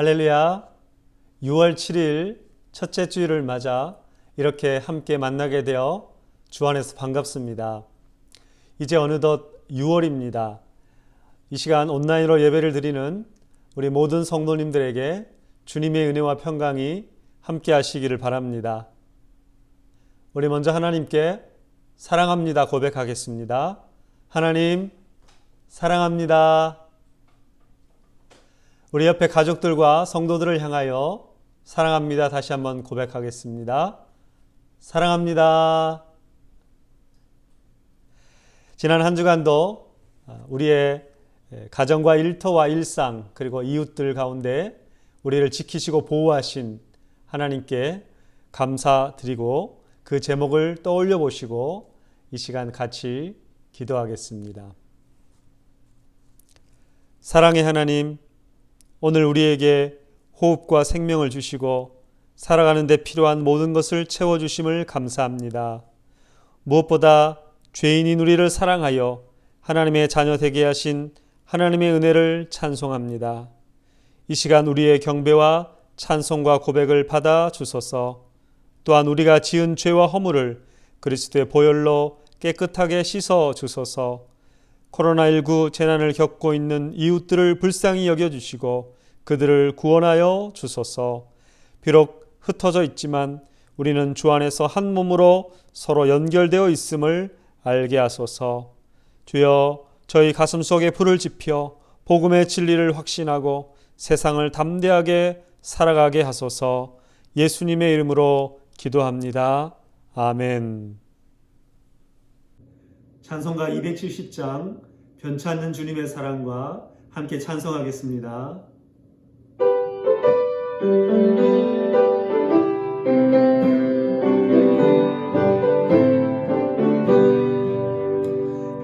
할렐루야. 6월 7일 첫째 주일을 맞아 이렇게 함께 만나게 되어 주 안에서 반갑습니다. 이제 어느덧 6월입니다. 이 시간 온라인으로 예배를 드리는 우리 모든 성도님들에게 주님의 은혜와 평강이 함께 하시기를 바랍니다. 우리 먼저 하나님께 사랑합니다 고백하겠습니다. 하나님 사랑합니다. 우리 옆에 가족들과 성도들을 향하여 사랑합니다 다시 한번 고백하겠습니다. 사랑합니다. 지난 한 주간도 우리의 가정과 일터와 일상 그리고 이웃들 가운데 우리를 지키시고 보호하신 하나님께 감사드리고 그 제목을 떠올려 보시고 이 시간 같이 기도하겠습니다. 사랑의 하나님, 오늘 우리에게 호흡과 생명을 주시고 살아가는 데 필요한 모든 것을 채워주심을 감사합니다. 무엇보다 죄인인 우리를 사랑하여 하나님의 자녀 되게 하신 하나님의 은혜를 찬송합니다. 이 시간 우리의 경배와 찬송과 고백을 받아 주소서. 또한 우리가 지은 죄와 허물을 그리스도의 보혈로 깨끗하게 씻어 주소서. 코로나19 재난을 겪고 있는 이웃들을 불쌍히 여겨주시고 그들을 구원하여 주소서. 비록 흩어져 있지만 우리는 주 안에서 한 몸으로 서로 연결되어 있음을 알게 하소서. 주여, 저희 가슴 속에 불을 지펴 복음의 진리를 확신하고 세상을 담대하게 살아가게 하소서. 예수님의 이름으로 기도합니다. 아멘. 찬송가 270장 변치 않는 주님의 사랑과 함께 찬송하겠습니다.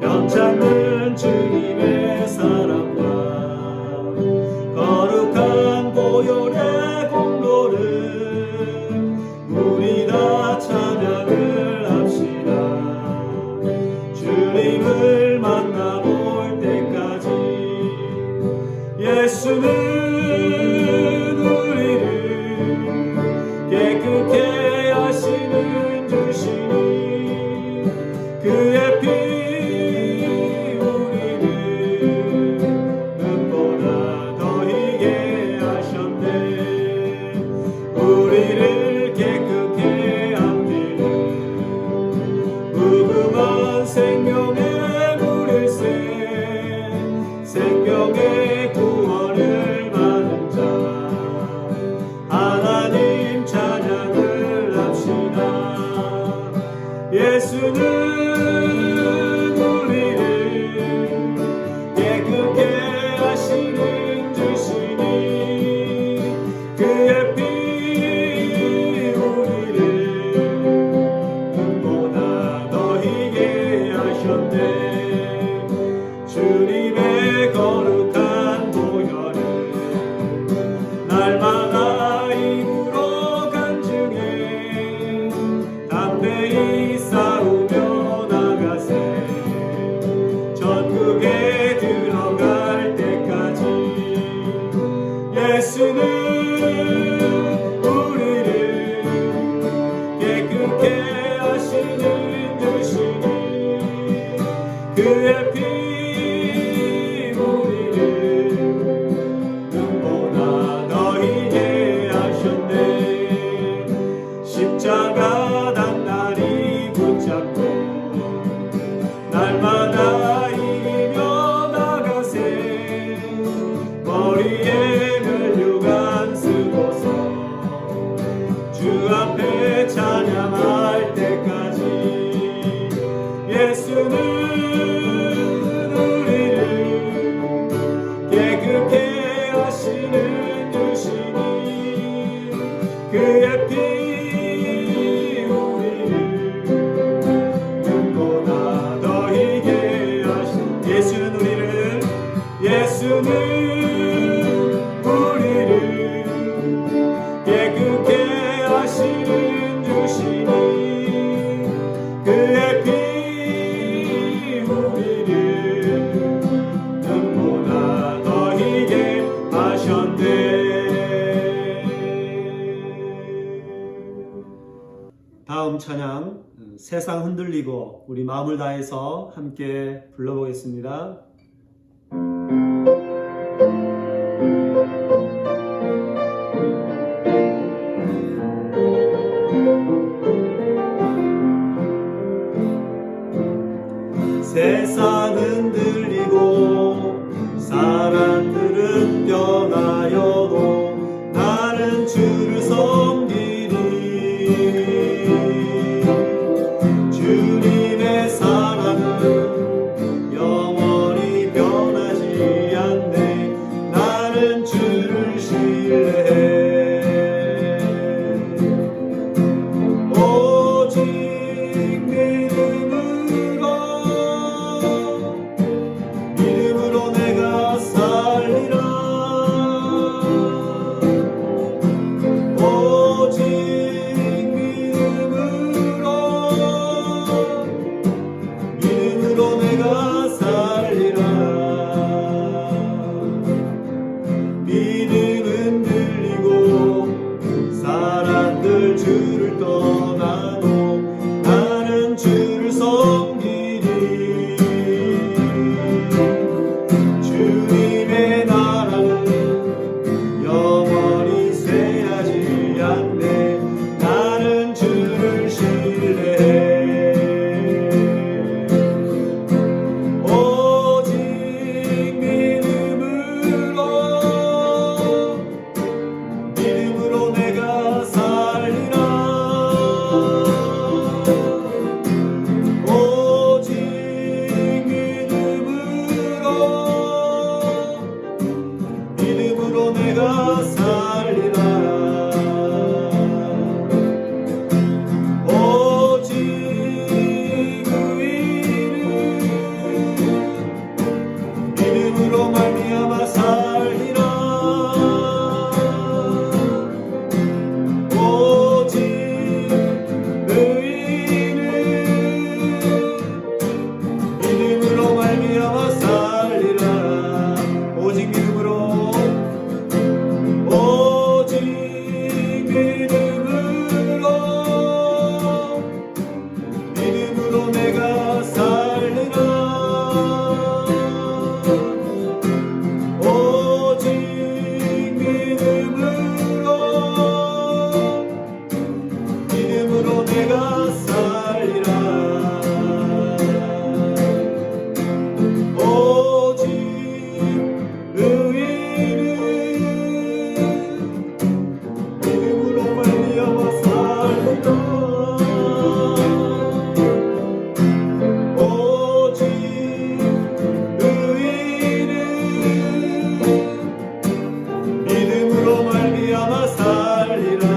변치 않는 주님의 사랑과 거룩한 보혈의 공로를 우리 다 찬양을 합시다. 주님을 만나볼 때까지 예수는 우리를 깨끗게 하시는 주시니 그의 피 우리를 눈보다 더 희게 하셨네. 우리를 깨끗게 함기는 무궁한 생명의 물일새 생명의 구원을 받은 자 하나님 찬양을 합시다. 예수는 우리를 깨끗게 하시는 주시니 그의 피 우리를 눈보다 더 희게 하셨네. 주님의 거룩한 보혈을 날마다 입으로 간증해 담대히 싸우며 나가세. 전국에 들어갈 때까지 예수는 우리를 깨끗게 하시는 주시니 그의 피 우리를 눈보다 더 희게 하셨네. 십자가 단단히 붙잡고 날마다 이기며 나가세. 머리에 면류관 쓰고서 주 앞에 찬양할 때까지 예수는 깨끗게 하시는 주시니 그의 피 우리를 눈보다 더 희게 하신 예수는 우리를 깨끗게 하시는 주시니 그의 피 우리를 눈보다 더 희게 하셨네. 놀라운 찬양 세상 흔들리고 우리 마음을 다해서 함께 불러보겠습니다. 세상 흔들리고 사람들은 변하여도 나는 주를 섬기리. 주님의 사랑은 영원히 변하지 않네. 나는 주를 신뢰해. 오직 믿음으로 내가 살리라. 오직 믿음으로 내가 살리라. 믿음은 들리고 사람들 주를 떠나도 나는 주를 섬기리. 주님의 나라는 영원히 쇠하지 않네. 나는 주를 신뢰해. 오직 믿음으로 내가 살리라. 오직 믿음으로 내가 살리라. 오직 그 이름 믿음으로 말미암아 살리라. 오직 그 이름 믿음으로 말미암아 살리라. 오직 믿음으로 오직 믿음으로 내가 살리라. 오직 믿음으로 내가 살리라. 오직 믿음으로 말미암아 살리라. 오직 믿음으로 말미암아 살리라.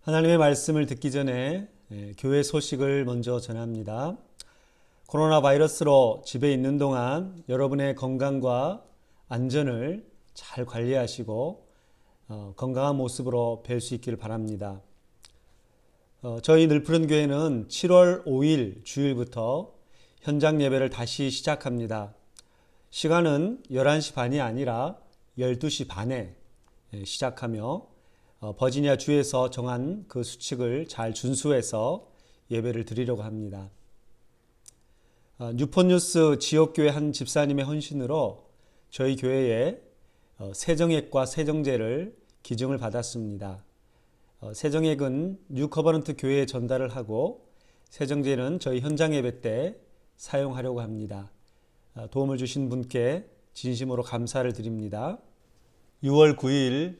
하나님의 말씀을 듣기 전에 교회 소식을 먼저 전합니다. 코로나 바이러스로 집에 있는 동안 여러분의 건강과 안전을 잘 관리하시고 건강한 모습으로 뵐 수 있기를 바랍니다. 저희 늘푸른 교회는 7월 5일 주일부터 현장 예배를 다시 시작합니다. 시간은 11시 반이 아니라 12시 반에 시작하며 버지니아 주에서 정한 그 수칙을 잘 준수해서 예배를 드리려고 합니다. 뉴폰뉴스 지역교회 한 집사님의 헌신으로 저희 교회에 세정액과 세정제를 기증을 받았습니다. 세정액은 뉴커버넌트 교회에 전달을 하고 세정제는 저희 현장 예배 때 사용하려고 합니다. 도움을 주신 분께 진심으로 감사를 드립니다. 6월 9일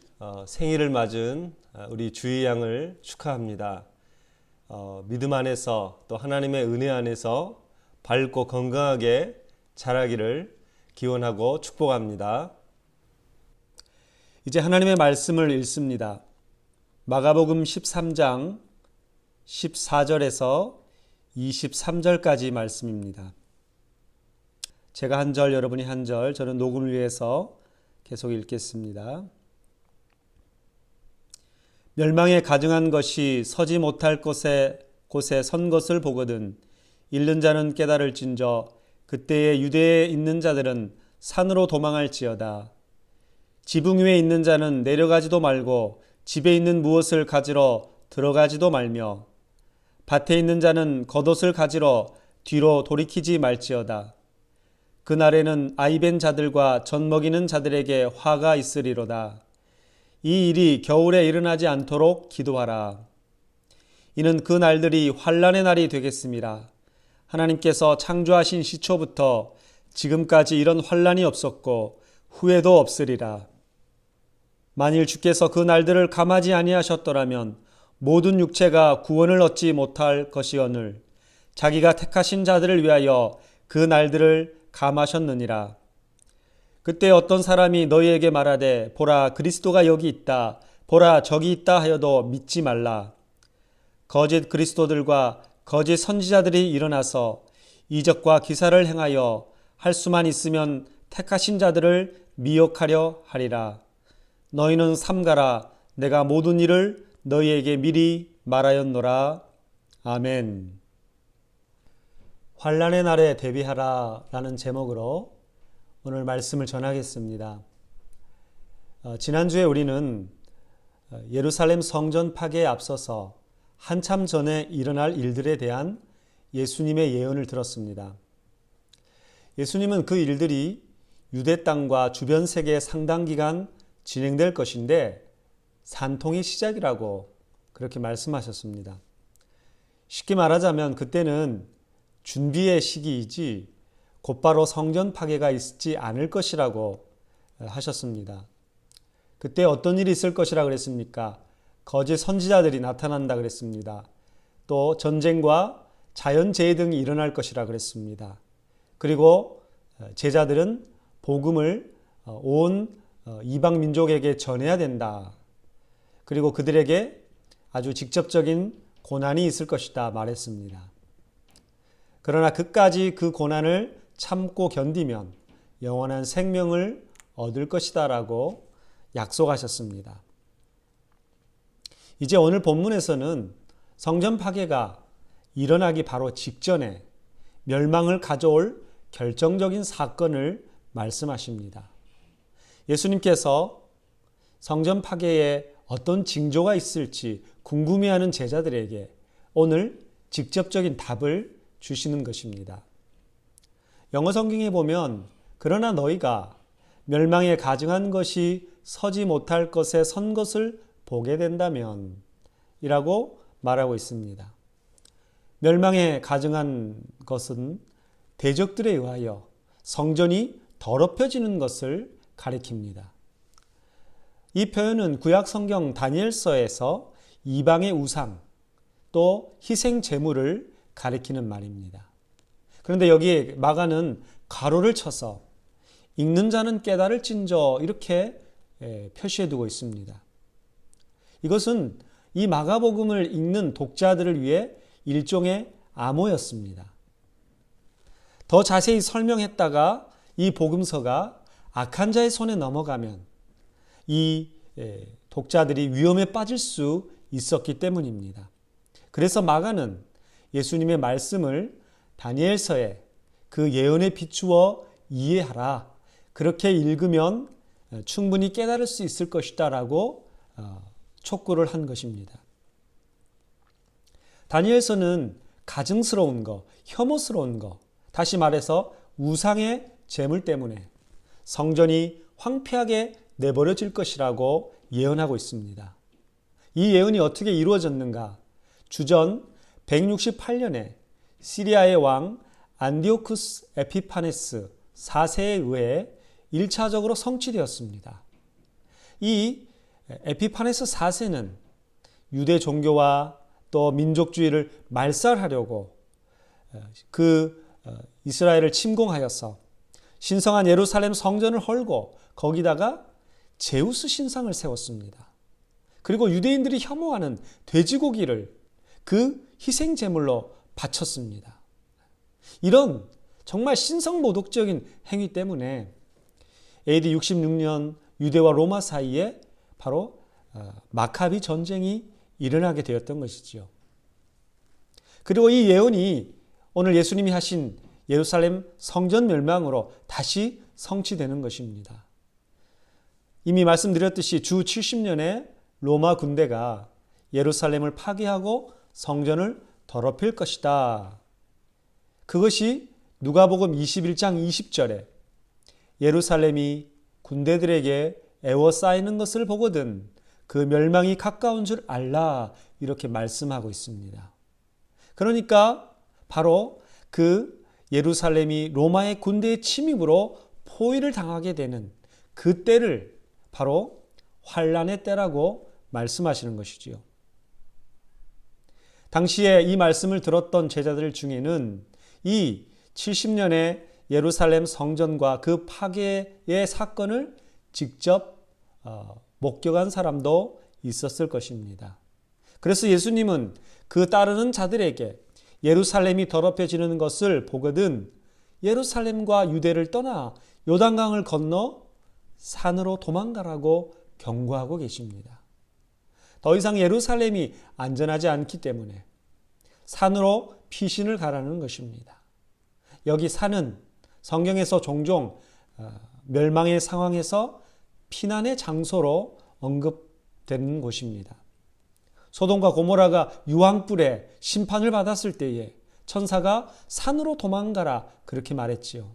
생일을 맞은 우리 주희 양을 축하합니다. 믿음 안에서 또 하나님의 은혜 안에서 밝고 건강하게 자라기를 기원하고 축복합니다. 이제 하나님의 말씀을 읽습니다. 마가복음 13장 14절에서 23절까지 말씀입니다. 제가 한 절, 여러분이 한 절, 저는 녹음을 위해서 계속 읽겠습니다. 멸망에 가증한 것이 서지 못할 곳에 선 것을 보거든 잃는 자는 깨달을진저 그때에 유대에 있는 자들은 산으로 도망할지어다. 지붕 위에 있는 자는 내려가지도 말고 집에 있는 무엇을 가지러 들어가지도 말며 밭에 있는 자는 겉옷을 가지러 뒤로 돌이키지 말지어다. 그날에는 아이벤 자들과 젖 먹이는 자들에게 화가 있으리로다. 이 일이 겨울에 일어나지 않도록 기도하라. 이는 그 날들이 환난의 날이 되겠습니다. 하나님께서 창조하신 시초부터 지금까지 이런 환난이 없었고 후에도 없으리라. 만일 주께서 그 날들을 감하지 아니하셨더라면 모든 육체가 구원을 얻지 못할 것이오늘 자기가 택하신 자들을 위하여 그 날들을 감하셨느니라. 그때 어떤 사람이 너희에게 말하되 보라 그리스도가 여기 있다 보라 저기 있다 하여도 믿지 말라. 거짓 그리스도들과 거짓 선지자들이 일어나서 이적과 기사를 행하여 할 수만 있으면 택하신 자들을 미혹하려 하리라. 너희는 삼가라. 내가 모든 일을 너희에게 미리 말하였노라. 아멘. 환난의 날에 대비하라 라는 제목으로 오늘 말씀을 전하겠습니다. 지난주에 우리는 예루살렘 성전 파괴에 앞서서 한참 전에 일어날 일들에 대한 예수님의 예언을 들었습니다. 예수님은 그 일들이 유대 땅과 주변 세계에 상당 기간 진행될 것인데 산통의 시작이라고 그렇게 말씀하셨습니다. 쉽게 말하자면 그때는 준비의 시기이지 곧바로 성전 파괴가 있지 않을 것이라고 하셨습니다. 그때 어떤 일이 있을 것이라 그랬습니까? 거짓 선지자들이 나타난다 그랬습니다. 또 전쟁과 자연재해 등이 일어날 것이라 그랬습니다. 그리고 제자들은 복음을 온 이방 민족에게 전해야 된다. 그리고 그들에게 아주 직접적인 고난이 있을 것이다 말했습니다. 그러나 그까지 그 고난을 참고 견디면 영원한 생명을 얻을 것이다 라고 약속하셨습니다. 이제 오늘 본문에서는 성전 파괴가 일어나기 바로 직전에 멸망을 가져올 결정적인 사건을 말씀하십니다. 예수님께서 성전 파괴에 어떤 징조가 있을지 궁금해하는 제자들에게 오늘 직접적인 답을 주시는 것입니다. 영어 성경에 보면 그러나 너희가 멸망에 가증한 것이 서지 못할 것에 선 것을 보게 된다면 이라고 말하고 있습니다. 멸망에 가증한 것은 대적들에 의하여 성전이 더럽혀지는 것을 가리킵니다. 이 표현은 구약 성경 다니엘서에서 이방의 우상 또 희생 제물을 가리키는 말입니다. 그런데 여기에 마가는 가로를 쳐서 읽는 자는 깨달을진저 이렇게 표시해 두고 있습니다. 이것은 이 마가복음을 읽는 독자들을 위해 일종의 암호였습니다. 더 자세히 설명했다가 이 복음서가 악한 자의 손에 넘어가면 이 독자들이 위험에 빠질 수 있었기 때문입니다. 그래서 마가는 예수님의 말씀을 다니엘서에 그 예언에 비추어 이해하라. 그렇게 읽으면 충분히 깨달을 수 있을 것이다 라고 촉구를 한 것입니다. 다니엘서는 가증스러운 것, 혐오스러운 것, 다시 말해서 우상의 제물 때문에 성전이 황폐하게 내버려질 것이라고 예언하고 있습니다. 이 예언이 어떻게 이루어졌는가? 주전 168년에 시리아의 왕 안디오쿠스 에피파네스 4세에 의해 1차적으로 성취되었습니다. 이 에피파네스 4세는 유대 종교와 또 민족주의를 말살하려고 이스라엘을 침공하여서 신성한 예루살렘 성전을 헐고 거기다가 제우스 신상을 세웠습니다. 그리고 유대인들이 혐오하는 돼지고기를 그 희생 제물로 바쳤습니다. 이런 정말 신성모독적인 행위 때문에 AD 66년 유대와 로마 사이에 바로 마카비 전쟁이 일어나게 되었던 것이지요. 그리고 이 예언이 오늘 예수님이 하신 예루살렘 성전 멸망으로 다시 성취되는 것입니다. 이미 말씀드렸듯이 주 70년에 로마 군대가 예루살렘을 파괴하고 성전을 더럽힐 것이다. 그것이 누가복음 21장 20절에 예루살렘이 군대들에게 에워싸이는 것을 보거든 그 멸망이 가까운 줄 알라 이렇게 말씀하고 있습니다. 그러니까 바로 그 예루살렘이 로마의 군대의 침입으로 포위를 당하게 되는 그 때를 바로 환란의 때라고 말씀하시는 것이지요. 당시에 이 말씀을 들었던 제자들 중에는 이 70년의 예루살렘 성전과 그 파괴의 사건을 직접 목격한 사람도 있었을 것입니다. 그래서 예수님은 그 따르는 자들에게 예루살렘이 더럽혀지는 것을 보거든 예루살렘과 유대를 떠나 요단강을 건너 산으로 도망가라고 경고하고 계십니다. 더 이상 예루살렘이 안전하지 않기 때문에 산으로 피신을 가라는 것입니다. 여기 산은 성경에서 종종 멸망의 상황에서 피난의 장소로 언급되는 곳입니다. 소돔과 고모라가 유황불에 심판을 받았을 때에 천사가 산으로 도망가라 그렇게 말했지요.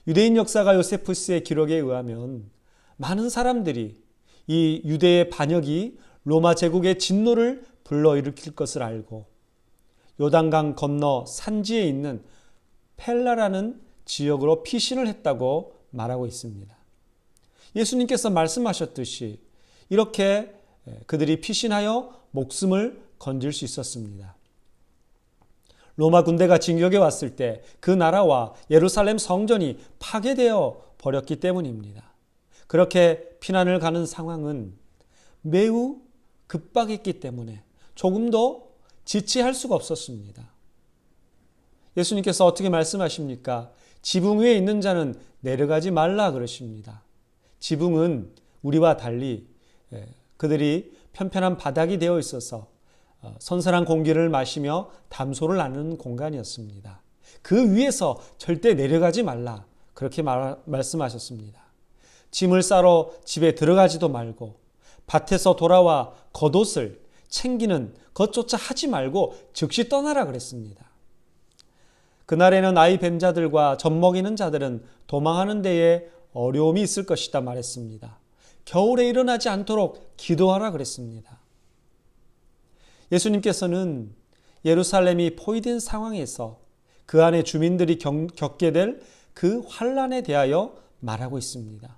유대인 역사가 요세푸스의 기록에 의하면 많은 사람들이 이 유대의 반역이 로마 제국의 진노를 불러일으킬 것을 알고 요단강 건너 산지에 있는 펠라라는 지역으로 피신을 했다고 말하고 있습니다. 예수님께서 말씀하셨듯이 이렇게 그들이 피신하여 목숨을 건질 수 있었습니다. 로마 군대가 진격해 왔을 때 그 나라와 예루살렘 성전이 파괴되어 버렸기 때문입니다. 그렇게 피난을 가는 상황은 매우 급박했기 때문에 조금도 지체할 수가 없었습니다. 예수님께서 어떻게 말씀하십니까? 지붕 위에 있는 자는 내려가지 말라 그러십니다. 지붕은 우리와 달리 그들이 편편한 바닥이 되어 있어서 선선한 공기를 마시며 담소를 나누는 공간이었습니다. 그 위에서 절대 내려가지 말라 그렇게 말씀하셨습니다. 짐을 싸러 집에 들어가지도 말고 밭에서 돌아와 겉옷을 챙기는 것조차 하지 말고 즉시 떠나라 그랬습니다. 그날에는 아이 뵌 자들과 젖 먹이는 자들은 도망하는 데에 어려움이 있을 것이다 말했습니다. 겨울에 일어나지 않도록 기도하라 그랬습니다. 예수님께서는 예루살렘이 포위된 상황에서 그 안에 주민들이 겪게 될 그 환란에 대하여 말하고 있습니다.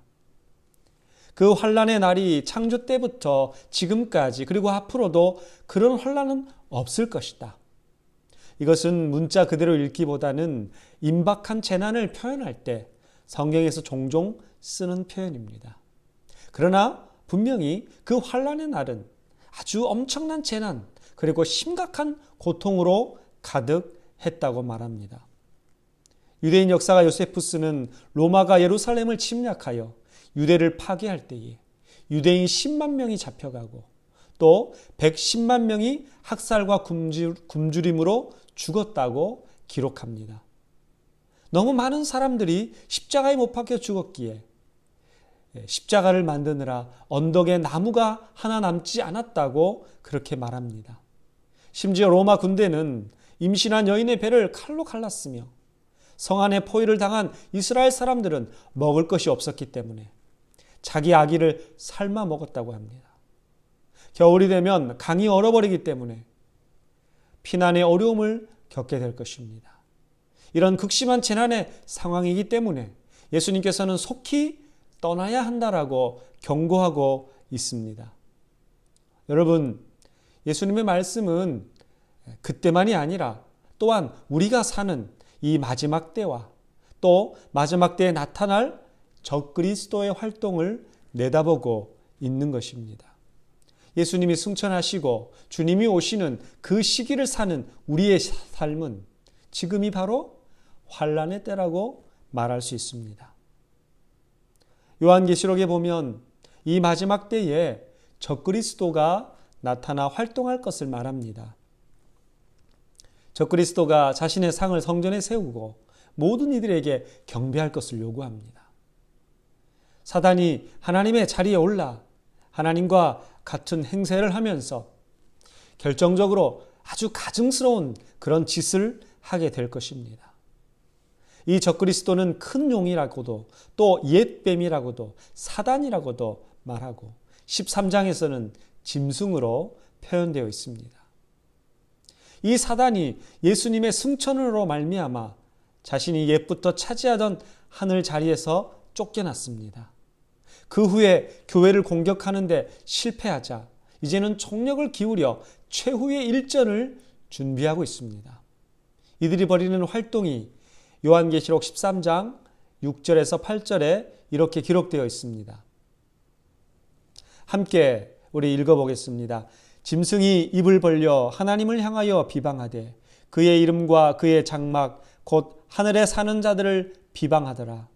그 환란의 날이 창조 때부터 지금까지 그리고 앞으로도 그런 환란은 없을 것이다. 이것은 문자 그대로 읽기보다는 임박한 재난을 표현할 때 성경에서 종종 쓰는 표현입니다. 그러나 분명히 그 환란의 날은 아주 엄청난 재난 그리고 심각한 고통으로 가득했다고 말합니다. 유대인 역사가 요세푸스는 로마가 예루살렘을 침략하여 유대를 파괴할 때에 유대인 10만 명이 잡혀가고 또 110만 명이 학살과 굶주림으로 죽었다고 기록합니다. 너무 많은 사람들이 십자가에 못 박혀 죽었기에 십자가를 만드느라 언덕에 나무가 하나 남지 않았다고 그렇게 말합니다. 심지어 로마 군대는 임신한 여인의 배를 칼로 갈랐으며 성 안에 포위를 당한 이스라엘 사람들은 먹을 것이 없었기 때문에 자기 아기를 삶아 먹었다고 합니다. 겨울이 되면 강이 얼어버리기 때문에 피난의 어려움을 겪게 될 것입니다. 이런 극심한 재난의 상황이기 때문에 예수님께서는 속히 떠나야 한다라고 경고하고 있습니다. 여러분, 예수님의 말씀은 그때만이 아니라 또한 우리가 사는 이 마지막 때와 또 마지막 때에 나타날 적그리스도의 활동을 내다보고 있는 것입니다. 예수님이 승천하시고 주님이 오시는 그 시기를 사는 우리의 삶은 지금이 바로 환란의 때라고 말할 수 있습니다. 요한계시록에 보면 이 마지막 때에 적그리스도가 나타나 활동할 것을 말합니다. 적그리스도가 자신의 상을 성전에 세우고 모든 이들에게 경배할 것을 요구합니다. 사단이 하나님의 자리에 올라 하나님과 같은 행세를 하면서 결정적으로 아주 가증스러운 그런 짓을 하게 될 것입니다. 이 적그리스도는 큰 용이라고도 또 옛뱀이라고도 사단이라고도 말하고 13장에서는 짐승으로 표현되어 있습니다. 이 사단이 예수님의 승천으로 말미암아 자신이 옛부터 차지하던 하늘 자리에서 쫓겨났습니다. 그 후에 교회를 공격하는데 실패하자 이제는 총력을 기울여 최후의 일전을 준비하고 있습니다. 이들이 벌이는 활동이 요한계시록 13장 6절에서 8절에 이렇게 기록되어 있습니다. 함께 우리 읽어보겠습니다. 짐승이 입을 벌려 하나님을 향하여 비방하되 그의 이름과 그의 장막 곧 하늘에 사는 자들을 비방하더라.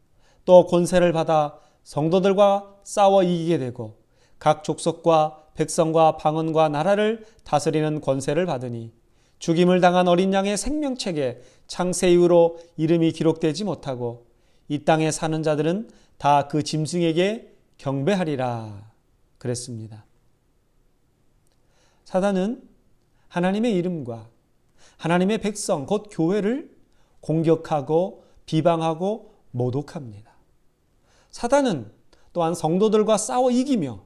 또 권세를 받아 성도들과 싸워 이기게 되고 각 족속과 백성과 방언과 나라를 다스리는 권세를 받으니 죽임을 당한 어린 양의 생명책에 창세 이후로 이름이 기록되지 못하고 이 땅에 사는 자들은 다 그 짐승에게 경배하리라 그랬습니다. 사단은 하나님의 이름과 하나님의 백성 곧 교회를 공격하고 비방하고 모독합니다. 사단은 또한 성도들과 싸워 이기며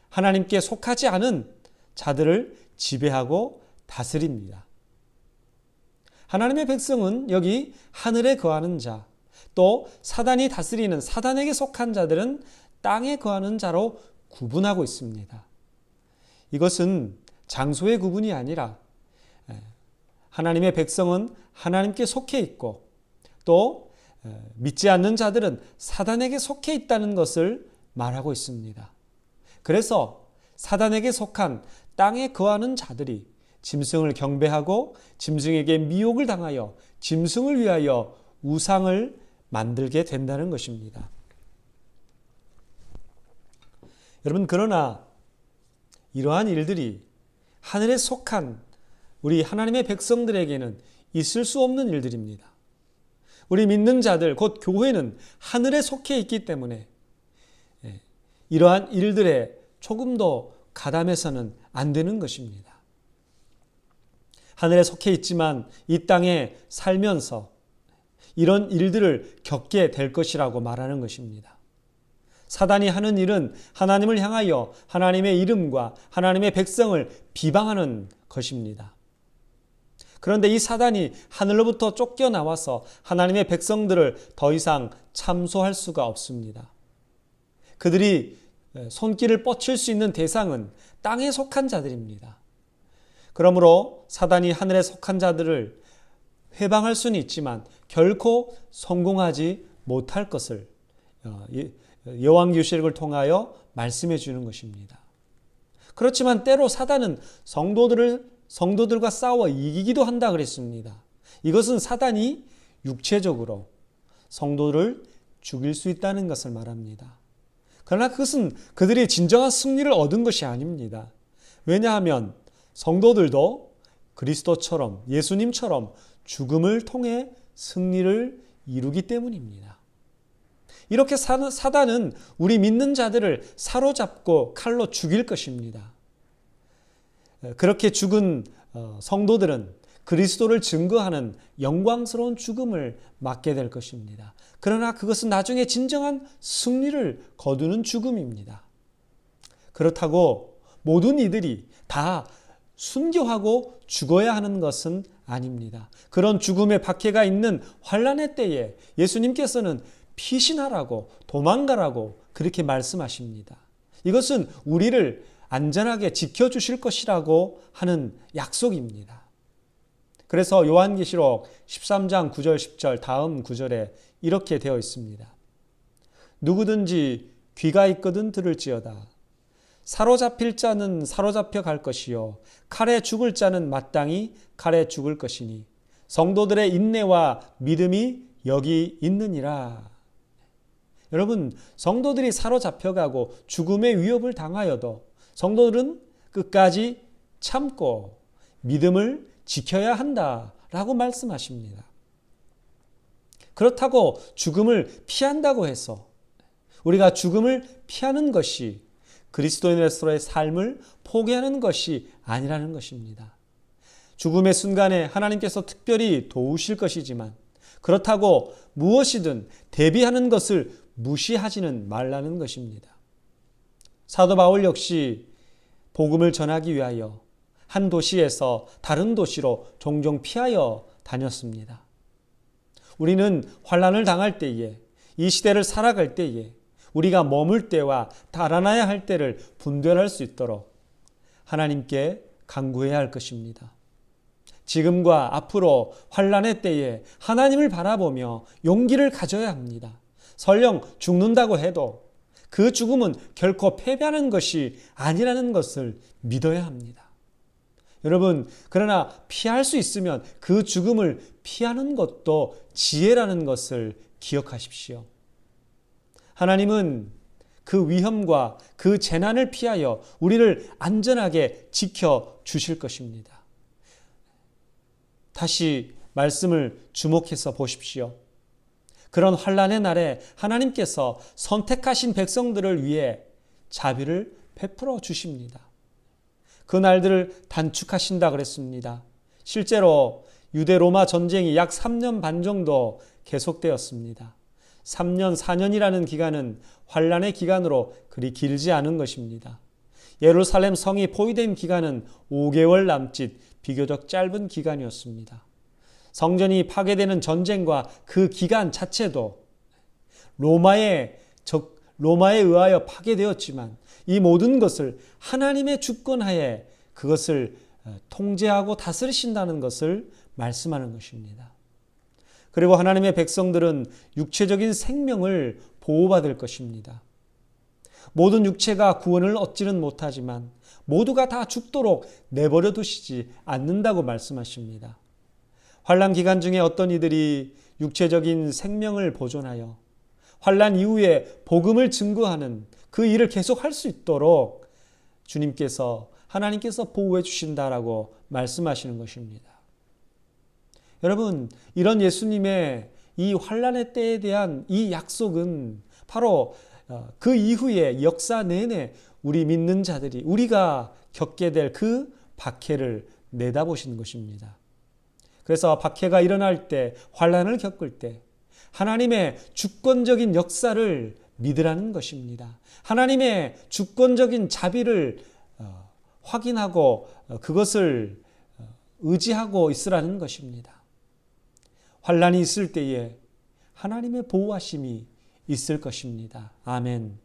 하나님께 속하지 않은 자들을 지배하고 다스립니다. 하나님의 백성은 여기 하늘에 거하는 자, 또 사단이 다스리는 사단에게 속한 자들은 땅에 거하는 자로 구분하고 있습니다. 이것은 장소의 구분이 아니라 하나님의 백성은 하나님께 속해 있고 또 믿지 않는 자들은 사단에게 속해 있다는 것을 말하고 있습니다. 그래서 사단에게 속한 땅에 거하는 자들이 짐승을 경배하고 짐승에게 미혹을 당하여 짐승을 위하여 우상을 만들게 된다는 것입니다. 여러분, 그러나 이러한 일들이 하늘에 속한 우리 하나님의 백성들에게는 있을 수 없는 일들입니다. 우리 믿는 자들, 곧 교회는 하늘에 속해 있기 때문에 이러한 일들에 조금도 가담해서는 안 되는 것입니다. 하늘에 속해 있지만 이 땅에 살면서 이런 일들을 겪게 될 것이라고 말하는 것입니다. 사단이 하는 일은 하나님을 향하여 하나님의 이름과 하나님의 백성을 비방하는 것입니다. 그런데 이 사단이 하늘로부터 쫓겨나와서 하나님의 백성들을 더 이상 참소할 수가 없습니다. 그들이 손길을 뻗칠 수 있는 대상은 땅에 속한 자들입니다. 그러므로 사단이 하늘에 속한 자들을 회방할 수는 있지만 결코 성공하지 못할 것을 요한계시록을 통하여 말씀해 주는 것입니다. 그렇지만 때로 사단은 성도들과 싸워 이기기도 한다 그랬습니다. 이것은 사단이 육체적으로 성도를 죽일 수 있다는 것을 말합니다. 그러나 그것은 그들이 진정한 승리를 얻은 것이 아닙니다. 왜냐하면 성도들도 그리스도처럼 예수님처럼 죽음을 통해 승리를 이루기 때문입니다. 이렇게 사단은 우리 믿는 자들을 사로잡고 칼로 죽일 것입니다. 그렇게 죽은 성도들은 그리스도를 증거하는 영광스러운 죽음을 맞게 될 것입니다. 그러나 그것은 나중에 진정한 승리를 거두는 죽음입니다. 그렇다고 모든 이들이 다 순교하고 죽어야 하는 것은 아닙니다. 그런 죽음의 박해가 있는 환난의 때에 예수님께서는 피신하라고 도망가라고 그렇게 말씀하십니다. 이것은 우리를 안전하게 지켜주실 것이라고 하는 약속입니다. 그래서 요한계시록 13장 9절 10절 다음 구절에 이렇게 되어 있습니다. 누구든지 귀가 있거든 들을지어다. 사로잡힐 자는 사로잡혀 갈 것이요 칼에 죽을 자는 마땅히 칼에 죽을 것이니 성도들의 인내와 믿음이 여기 있느니라. 여러분, 성도들이 사로잡혀가고 죽음의 위협을 당하여도 성도들은 끝까지 참고 믿음을 지켜야 한다라고 말씀하십니다. 그렇다고 죽음을 피한다고 해서 우리가 죽음을 피하는 것이 그리스도인으로서의 삶을 포기하는 것이 아니라는 것입니다. 죽음의 순간에 하나님께서 특별히 도우실 것이지만 그렇다고 무엇이든 대비하는 것을 무시하지는 말라는 것입니다. 사도 바울 역시 복음을 전하기 위하여 한 도시에서 다른 도시로 종종 피하여 다녔습니다. 우리는 환난을 당할 때에, 이 시대를 살아갈 때에 우리가 머물 때와 달아나야 할 때를 분별할 수 있도록 하나님께 간구해야 할 것입니다. 지금과 앞으로 환난의 때에 하나님을 바라보며 용기를 가져야 합니다. 설령 죽는다고 해도 그 죽음은 결코 패배하는 것이 아니라는 것을 믿어야 합니다. 여러분, 그러나 피할 수 있으면 그 죽음을 피하는 것도 지혜라는 것을 기억하십시오. 하나님은 그 위험과 그 재난을 피하여 우리를 안전하게 지켜주실 것입니다. 다시 말씀을 주목해서 보십시오. 그런 환난의 날에 하나님께서 선택하신 백성들을 위해 자비를 베풀어 주십니다. 그 날들을 단축하신다 그랬습니다. 실제로 유대 로마 전쟁이 약 3년 반 정도 계속되었습니다. 3년, 4년이라는 기간은 환난의 기간으로 그리 길지 않은 것입니다. 예루살렘 성이 포위된 기간은 5개월 남짓 비교적 짧은 기간이었습니다. 성전이 파괴되는 전쟁과 그 기간 자체도 로마에 의하여 파괴되었지만 이 모든 것을 하나님의 주권하에 그것을 통제하고 다스리신다는 것을 말씀하는 것입니다. 그리고 하나님의 백성들은 육체적인 생명을 보호받을 것입니다. 모든 육체가 구원을 얻지는 못하지만 모두가 다 죽도록 내버려 두시지 않는다고 말씀하십니다. 환난 기간 중에 어떤 이들이 육체적인 생명을 보존하여 환난 이후에 복음을 증거하는 그 일을 계속할 수 있도록 하나님께서 보호해 주신다라고 말씀하시는 것입니다. 여러분, 이런 예수님의 이 환난의 때에 대한 이 약속은 바로 그 이후의 역사 내내 우리 믿는 자들이 우리가 겪게 될 그 박해를 내다보시는 것입니다. 그래서 박해가 일어날 때, 환난을 겪을 때 하나님의 주권적인 역사를 믿으라는 것입니다. 하나님의 주권적인 자비를 확인하고 그것을 의지하고 있으라는 것입니다. 환난이 있을 때에 하나님의 보호하심이 있을 것입니다. 아멘.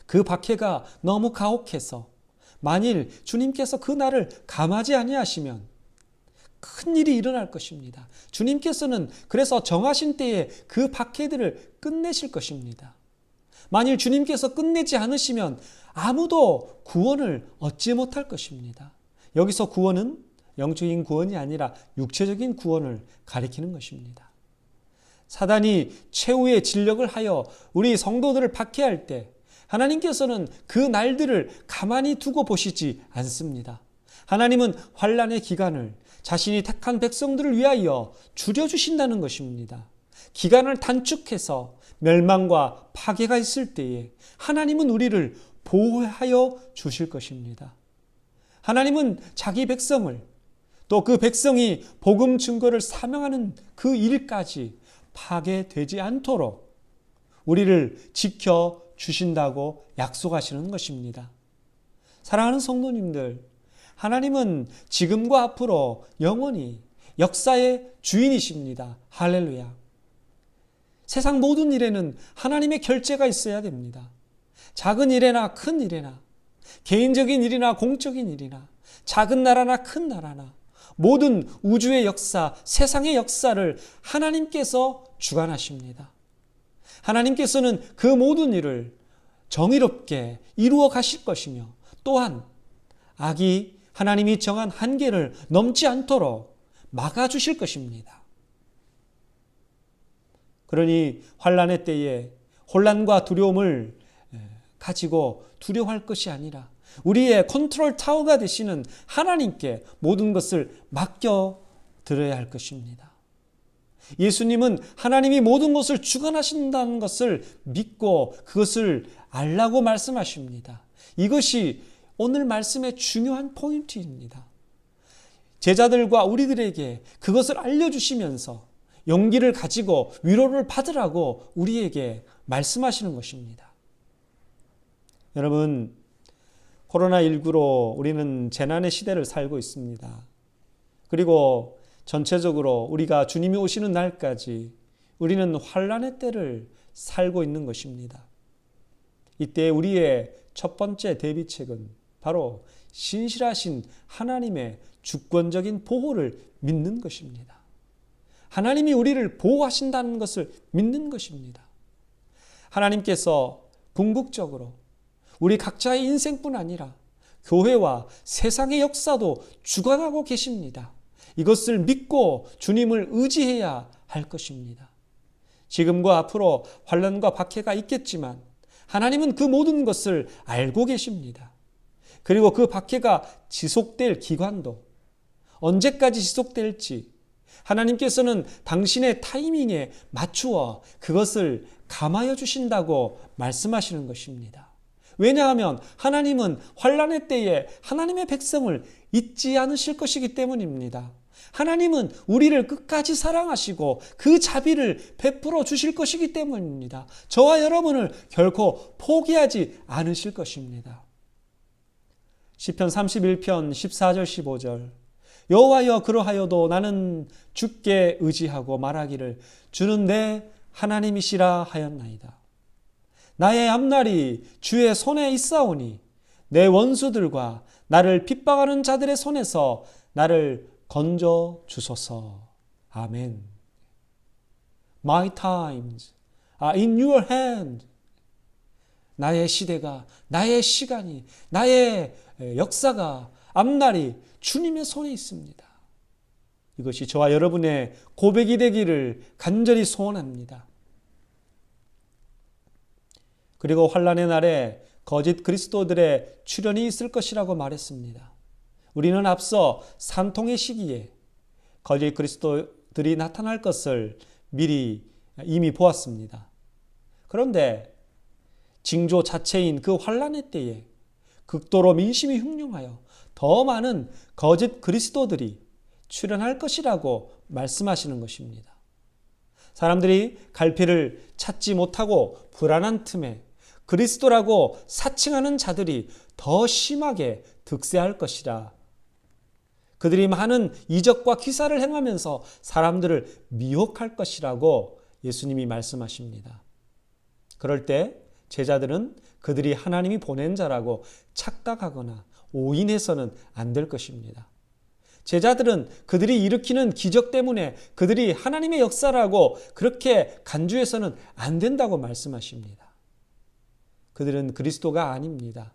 그 박해가 너무 가혹해서 만일 주님께서 그 날을 감하지 아니하시면 큰 일이 일어날 것입니다. 주님께서는 그래서 정하신 때에 그 박해들을 끝내실 것입니다. 만일 주님께서 끝내지 않으시면 아무도 구원을 얻지 못할 것입니다. 여기서 구원은 영적인 구원이 아니라 육체적인 구원을 가리키는 것입니다. 사단이 최후의 진력을 하여 우리 성도들을 박해할 때 하나님께서는 그 날들을 가만히 두고 보시지 않습니다. 하나님은 환난의 기간을 자신이 택한 백성들을 위하여 줄여주신다는 것입니다. 기간을 단축해서 멸망과 파괴가 있을 때에 하나님은 우리를 보호하여 주실 것입니다. 하나님은 자기 백성을 또 그 백성이 복음 증거를 사명하는 그 일까지 파괴되지 않도록 우리를 지켜주신다고 약속하시는 것입니다. 사랑하는 성도님들, 하나님은 지금과 앞으로 영원히 역사의 주인이십니다. 할렐루야. 세상 모든 일에는 하나님의 결재가 있어야 됩니다. 작은 일에나 큰 일에나 개인적인 일이나 공적인 일이나 작은 나라나 큰 나라나 모든 우주의 역사, 세상의 역사를 하나님께서 주관하십니다. 하나님께서는 그 모든 일을 정의롭게 이루어 가실 것이며 또한 악이 하나님이 정한 한계를 넘지 않도록 막아주실 것입니다. 그러니 환난의 때에 혼란과 두려움을 가지고 두려워할 것이 아니라 우리의 컨트롤 타워가 되시는 하나님께 모든 것을 맡겨 드려야 할 것입니다. 예수님은 하나님이 모든 것을 주관하신다는 것을 믿고 그것을 알라고 말씀하십니다. 이것이 오늘 말씀의 중요한 포인트입니다. 제자들과 우리들에게 그것을 알려주시면서 용기를 가지고 위로를 받으라고 우리에게 말씀하시는 것입니다. 여러분, 코로나19로 우리는 재난의 시대를 살고 있습니다. 그리고 전체적으로 우리가 주님이 오시는 날까지 우리는 환난의 때를 살고 있는 것입니다. 이때 우리의 첫 번째 대비책은 바로 신실하신 하나님의 주권적인 보호를 믿는 것입니다. 하나님이 우리를 보호하신다는 것을 믿는 것입니다. 하나님께서 궁극적으로 우리 각자의 인생뿐 아니라 교회와 세상의 역사도 주관하고 계십니다. 이것을 믿고 주님을 의지해야 할 것입니다. 지금과 앞으로 환난과 박해가 있겠지만 하나님은 그 모든 것을 알고 계십니다. 그리고 그 박해가 지속될 기간도 언제까지 지속될지 하나님께서는 당신의 타이밍에 맞추어 그것을 감하여 주신다고 말씀하시는 것입니다. 왜냐하면 하나님은 환난의 때에 하나님의 백성을 잊지 않으실 것이기 때문입니다. 하나님은 우리를 끝까지 사랑하시고 그 자비를 베풀어 주실 것이기 때문입니다. 저와 여러분을 결코 포기하지 않으실 것입니다. 시편 31편 14절 15절 여호와여 그러하여도 나는 주께 의지하고 말하기를 주는 내 하나님이시라 하였나이다. 나의 앞날이 주의 손에 있사오니 내 원수들과 나를 핍박하는 자들의 손에서 나를 건져 주소서. 아멘. My times are in your hand. 나의 시대가, 나의 시간이, 나의 역사가, 앞날이 주님의 손에 있습니다. 이것이 저와 여러분의 고백이 되기를 간절히 소원합니다. 그리고 환난의 날에 거짓 그리스도들의 출현이 있을 것이라고 말했습니다. 우리는 앞서 산통의 시기에 거짓 그리스도들이 나타날 것을 미리 이미 보았습니다. 그런데 징조 자체인 그 환난의 때에 극도로 민심이 흉흉하여 더 많은 거짓 그리스도들이 출현할 것이라고 말씀하시는 것입니다. 사람들이 갈피를 찾지 못하고 불안한 틈에 그리스도라고 사칭하는 자들이 더 심하게 득세할 것이라. 그들이 많은 이적과 기사를 행하면서 사람들을 미혹할 것이라고 예수님이 말씀하십니다. 그럴 때 제자들은 그들이 하나님이 보낸 자라고 착각하거나 오인해서는 안 될 것입니다. 제자들은 그들이 일으키는 기적 때문에 그들이 하나님의 역사라고 그렇게 간주해서는 안 된다고 말씀하십니다. 그들은 그리스도가 아닙니다.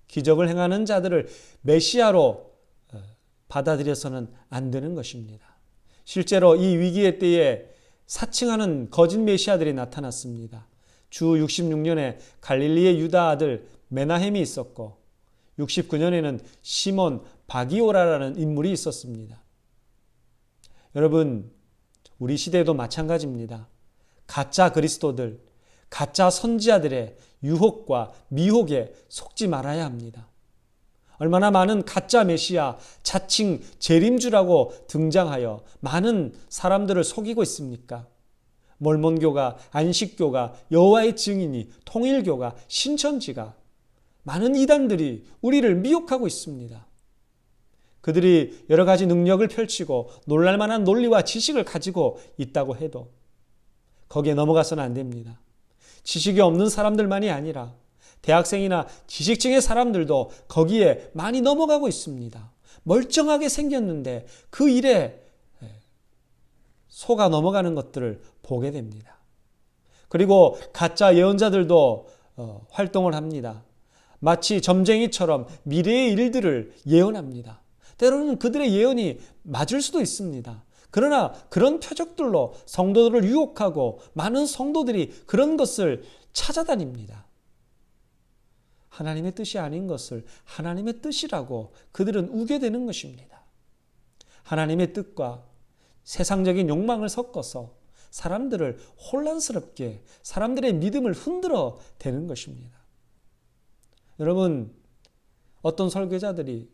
기적을 행하는 자들을 메시아로 받아들여서는 안 되는 것입니다. 실제로 이 위기의 때에 사칭하는 거짓 메시아들이 나타났습니다. 주 66년에 갈릴리의 유다 아들 메나헴이 있었고 69년에는 시몬 바기오라라는 인물이 있었습니다. 여러분, 우리 시대도 마찬가지입니다. 가짜 그리스도들, 가짜 선지자들의 유혹과 미혹에 속지 말아야 합니다. 얼마나 많은 가짜 메시아, 자칭 재림주라고 등장하여 많은 사람들을 속이고 있습니까? 몰몬교가, 안식교가, 여호와의 증인이, 통일교가, 신천지가 많은 이단들이 우리를 미혹하고 있습니다. 그들이 여러 가지 능력을 펼치고 놀랄만한 논리와 지식을 가지고 있다고 해도 거기에 넘어가서는 안 됩니다. 지식이 없는 사람들만이 아니라 대학생이나 지식층의 사람들도 거기에 많이 넘어가고 있습니다. 멀쩡하게 생겼는데 그 일에 속아 넘어가는 것들을 보게 됩니다. 그리고 가짜 예언자들도 활동을 합니다. 마치 점쟁이처럼 미래의 일들을 예언합니다. 때로는 그들의 예언이 맞을 수도 있습니다. 그러나 그런 표적들로 성도들을 유혹하고 많은 성도들이 그런 것을 찾아다닙니다. 하나님의 뜻이 아닌 것을 하나님의 뜻이라고 그들은 우겨대는 것입니다. 하나님의 뜻과 세상적인 욕망을 섞어서 사람들을 혼란스럽게, 사람들의 믿음을 흔들어 대는 것입니다. 여러분, 어떤 설교자들이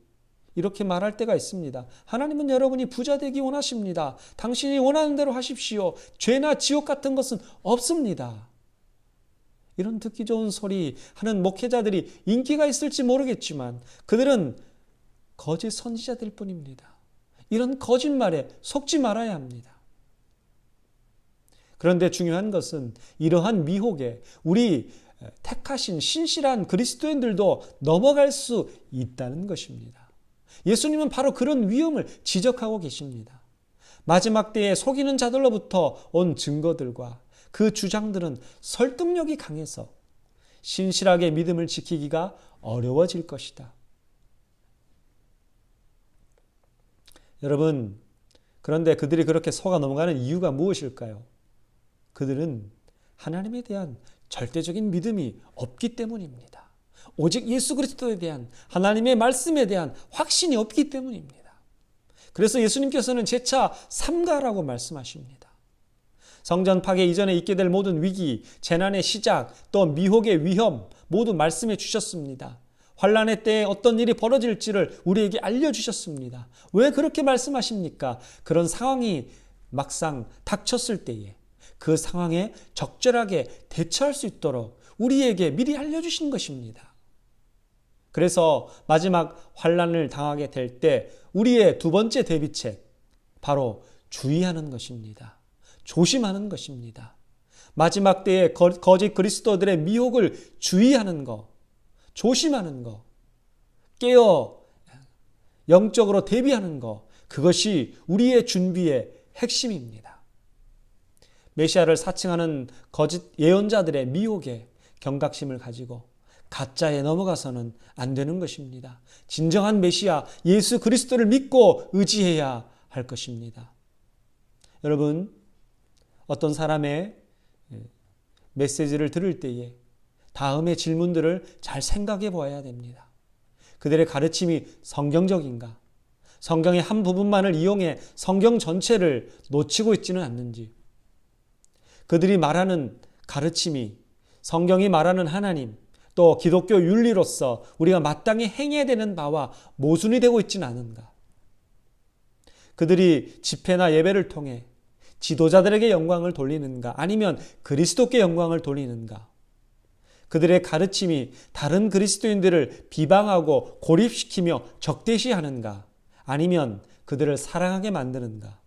이렇게 말할 때가 있습니다. 하나님은 여러분이 부자 되기 원하십니다. 당신이 원하는 대로 하십시오. 죄나 지옥 같은 것은 없습니다. 이런 듣기 좋은 소리 하는 목회자들이 인기가 있을지 모르겠지만 그들은 거짓 선지자들 뿐입니다. 이런 거짓말에 속지 말아야 합니다. 그런데 중요한 것은 이러한 미혹에 우리 택하신 신실한 그리스도인들도 넘어갈 수 있다는 것입니다. 예수님은 바로 그런 위험을 지적하고 계십니다. 마지막 때에 속이는 자들로부터 온 증거들과 그 주장들은 설득력이 강해서 신실하게 믿음을 지키기가 어려워질 것이다. 여러분, 그런데 그들이 그렇게 속아 넘어가는 이유가 무엇일까요? 그들은 하나님에 대한 절대적인 믿음이 없기 때문입니다. 오직 예수 그리스도에 대한 하나님의 말씀에 대한 확신이 없기 때문입니다. 그래서 예수님께서는 재차 삼가라고 말씀하십니다. 성전 파괴 이전에 있게 될 모든 위기, 재난의 시작, 또 미혹의 위험 모두 말씀해 주셨습니다. 환난의 때에 어떤 일이 벌어질지를 우리에게 알려주셨습니다. 왜 그렇게 말씀하십니까? 그런 상황이 막상 닥쳤을 때에 그 상황에 적절하게 대처할 수 있도록 우리에게 미리 알려주신 것입니다. 그래서 마지막 환난을 당하게 될 때 우리의 두 번째 대비책, 바로 주의하는 것입니다. 조심하는 것입니다. 마지막 때에 거짓 그리스도들의 미혹을 주의하는 것, 조심하는 것, 깨어 영적으로 대비하는 것, 그것이 우리의 준비의 핵심입니다. 메시아를 사칭하는 거짓 예언자들의 미혹에 경각심을 가지고 가짜에 넘어가서는 안 되는 것입니다. 진정한 메시아 예수 그리스도를 믿고 의지해야 할 것입니다. 여러분, 어떤 사람의 메시지를 들을 때에 다음의 질문들을 잘 생각해 보아야 됩니다. 그들의 가르침이 성경적인가? 성경의 한 부분만을 이용해 성경 전체를 놓치고 있지는 않는지? 그들이 말하는 가르침이 성경이 말하는 하나님, 또 기독교 윤리로서 우리가 마땅히 행해야 되는 바와 모순이 되고 있지는 않은가? 그들이 집회나 예배를 통해 지도자들에게 영광을 돌리는가? 아니면 그리스도께 영광을 돌리는가? 그들의 가르침이 다른 그리스도인들을 비방하고 고립시키며 적대시하는가? 아니면 그들을 사랑하게 만드는가?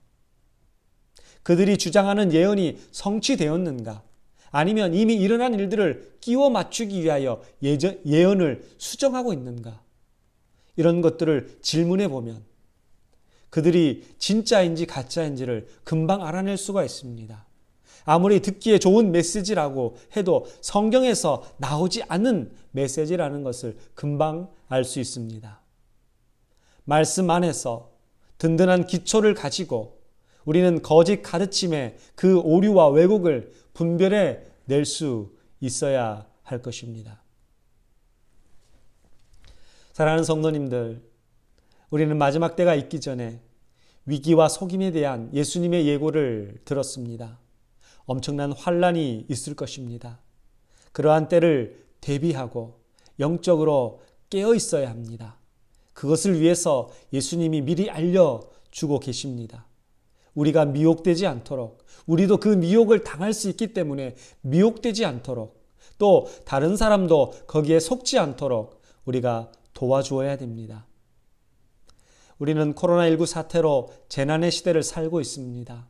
그들이 주장하는 예언이 성취되었는가? 아니면 이미 일어난 일들을 끼워 맞추기 위하여 예언을 수정하고 있는가? 이런 것들을 질문해 보면 그들이 진짜인지 가짜인지를 금방 알아낼 수가 있습니다. 아무리 듣기에 좋은 메시지라고 해도 성경에서 나오지 않은 메시지라는 것을 금방 알 수 있습니다. 말씀 안에서 든든한 기초를 가지고 우리는 거짓 가르침의 그 오류와 왜곡을 분별해 낼 수 있어야 할 것입니다. 사랑하는 성도님들, 우리는 마지막 때가 있기 전에 위기와 속임에 대한 예수님의 예고를 들었습니다. 엄청난 환난이 있을 것입니다. 그러한 때를 대비하고 영적으로 깨어 있어야 합니다. 그것을 위해서 예수님이 미리 알려주고 계십니다. 우리가 미혹되지 않도록, 우리도 그 미혹을 당할 수 있기 때문에 미혹되지 않도록, 또 다른 사람도 거기에 속지 않도록 우리가 도와주어야 됩니다. 우리는 코로나19 사태로 재난의 시대를 살고 있습니다.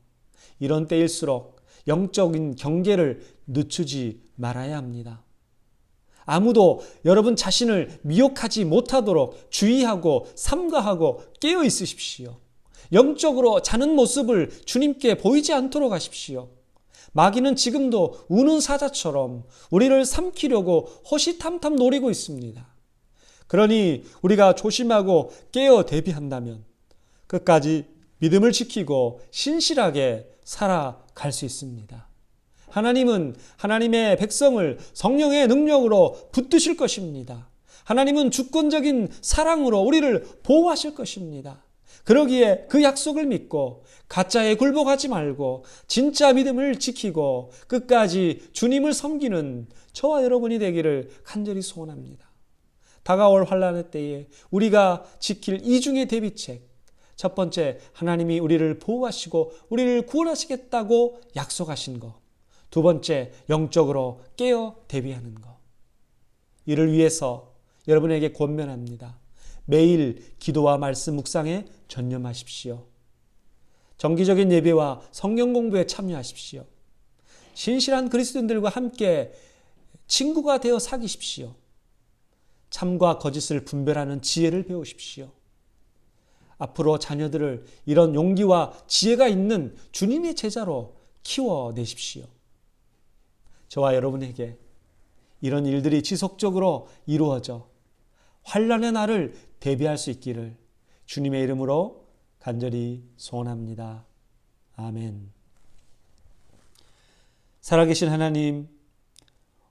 이런 때일수록 영적인 경계를 늦추지 말아야 합니다. 아무도 여러분 자신을 미혹하지 못하도록 주의하고 삼가하고 깨어 있으십시오. 영적으로 자는 모습을 주님께 보이지 않도록 하십시오. 마귀는 지금도 우는 사자처럼 우리를 삼키려고 호시탐탐 노리고 있습니다. 그러니 우리가 조심하고 깨어 대비한다면 끝까지 믿음을 지키고 신실하게 살아갈 수 있습니다. 하나님은 하나님의 백성을 성령의 능력으로 붙드실 것입니다. 하나님은 주권적인 사랑으로 우리를 보호하실 것입니다. 그러기에 그 약속을 믿고 가짜에 굴복하지 말고 진짜 믿음을 지키고 끝까지 주님을 섬기는 저와 여러분이 되기를 간절히 소원합니다. 다가올 환난의 때에 우리가 지킬 이중의 대비책, 첫 번째, 하나님이 우리를 보호하시고 우리를 구원하시겠다고 약속하신 것. 두 번째, 영적으로 깨어 대비하는 것. 이를 위해서 여러분에게 권면합니다. 매일 기도와 말씀 묵상에 전념하십시오. 정기적인 예배와 성경 공부에 참여하십시오. 신실한 그리스도인들과 함께 친구가 되어 사귀십시오. 참과 거짓을 분별하는 지혜를 배우십시오. 앞으로 자녀들을 이런 용기와 지혜가 있는 주님의 제자로 키워내십시오. 저와 여러분에게 이런 일들이 지속적으로 이루어져 환난의 날을 대비할 수 있기를 주님의 이름으로 간절히 소원합니다. 아멘. 살아계신 하나님,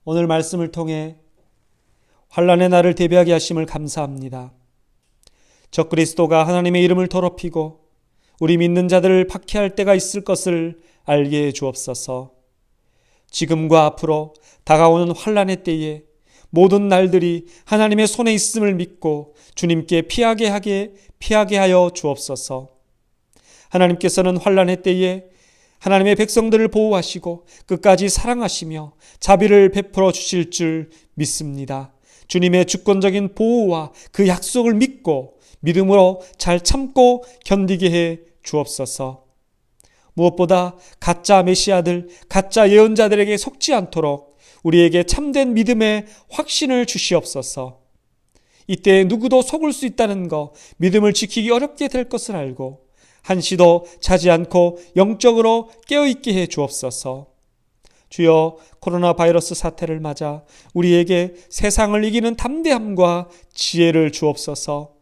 오늘 말씀을 통해 환난의 날을 대비하게 하심을 감사합니다. 적그리스도가 하나님의 이름을 더럽히고 우리 믿는 자들을 박해할 때가 있을 것을 알게 해 주옵소서. 지금과 앞으로 다가오는 환난의 때에 모든 날들이 하나님의 손에 있음을 믿고 주님께 피하게 하여 주옵소서. 하나님께서는 환난의 때에 하나님의 백성들을 보호하시고 끝까지 사랑하시며 자비를 베풀어 주실 줄 믿습니다. 주님의 주권적인 보호와 그 약속을 믿고 믿음으로 잘 참고 견디게 해 주옵소서. 무엇보다 가짜 메시아들, 가짜 예언자들에게 속지 않도록 우리에게 참된 믿음의 확신을 주시옵소서. 이때 누구도 속을 수 있다는 것, 믿음을 지키기 어렵게 될 것을 알고 한시도 자지 않고 영적으로 깨어있게 해 주옵소서. 주여, 코로나 바이러스 사태를 맞아 우리에게 세상을 이기는 담대함과 지혜를 주옵소서.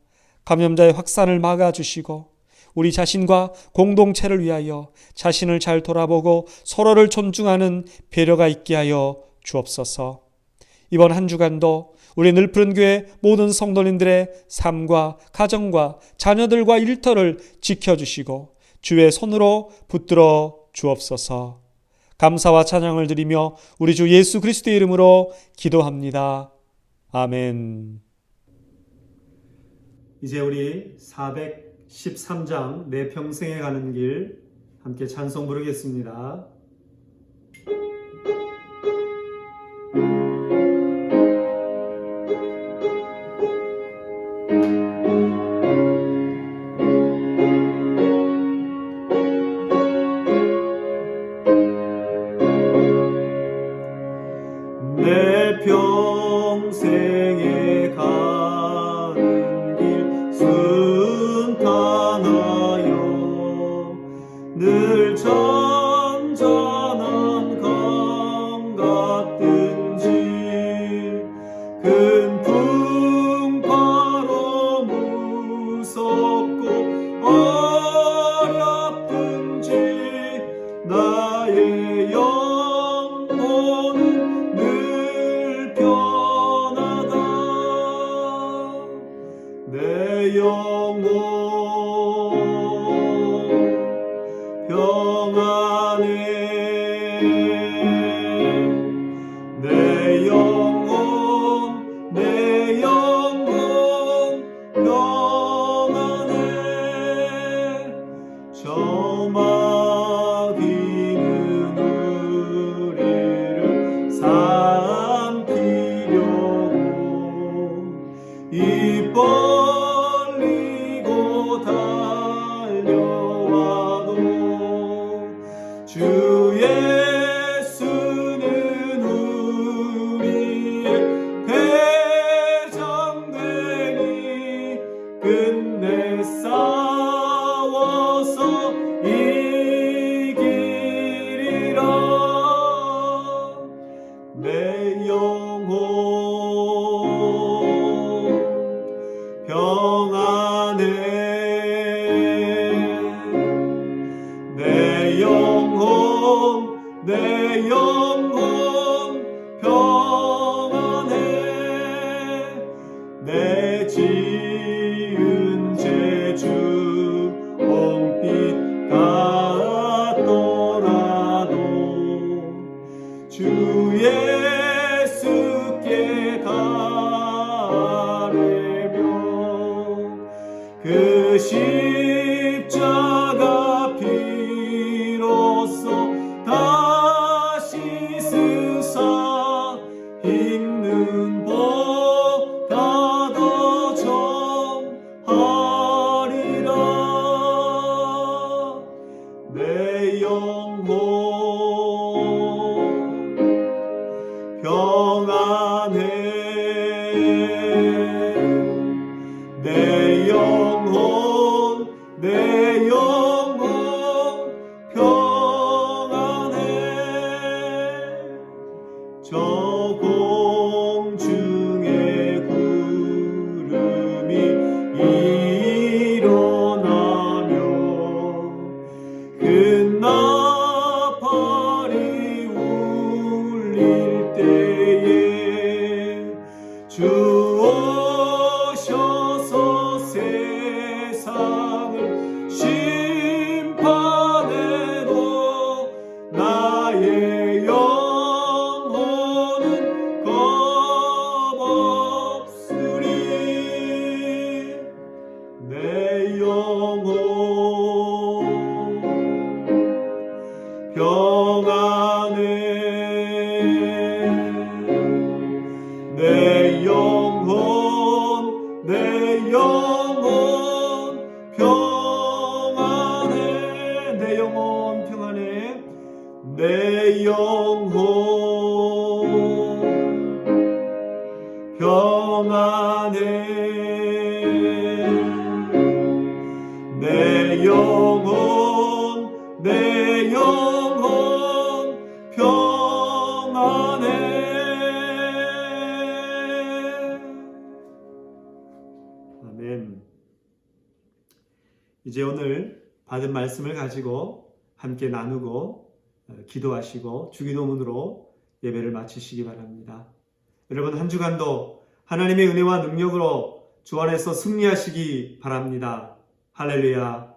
감염자의 확산을 막아주시고 우리 자신과 공동체를 위하여 자신을 잘 돌아보고 서로를 존중하는 배려가 있게 하여 주옵소서. 이번 한 주간도 우리 늘푸른 모든 성도님들의 삶과 가정과 자녀들과 일터를 지켜주시고 주의 손으로 붙들어 주옵소서. 감사와 찬양을 드리며 우리 주 예수 그리스도의 이름으로 기도합니다. 아멘. 이제 우리 413장 내 평생에 가는 길 함께 찬송 부르겠습니다. 내 평생에 가는 길 순탄하여 늘 전전한 강 같든지 큰 풍파로 무섭고 어렵든지 나의 영혼은 늘 편하다. 내 영혼 평안해. 내 영혼 평안해. 저 마귀는 우리를 삼키려고 입 벌리고 달려와도 주 예수는 우리의 대장되니 끝내 싸워서 이기리라. 내 영혼 평안해. 내 영혼 평안해. 내 지은 죄 주 평안해 내 영혼 내 영혼 평안해 저 공중의 구름이 일어나며 큰 나팔이 울릴 때에 주 오셔서 세상을 심판해도 나의 영혼은 겁없으리 내 영혼 평안해 내 영혼 평안해 내 영혼 평안해 내 영혼 평안해 내 영혼 평안해 아멘. 이제 오늘 받은 말씀을 가지고 함께 나누고 기도하시고 주기도문으로 예배를 마치시기 바랍니다. 여러분 한 주간도 하나님의 은혜와 능력으로 주 안에서 승리하시기 바랍니다. 할렐루야.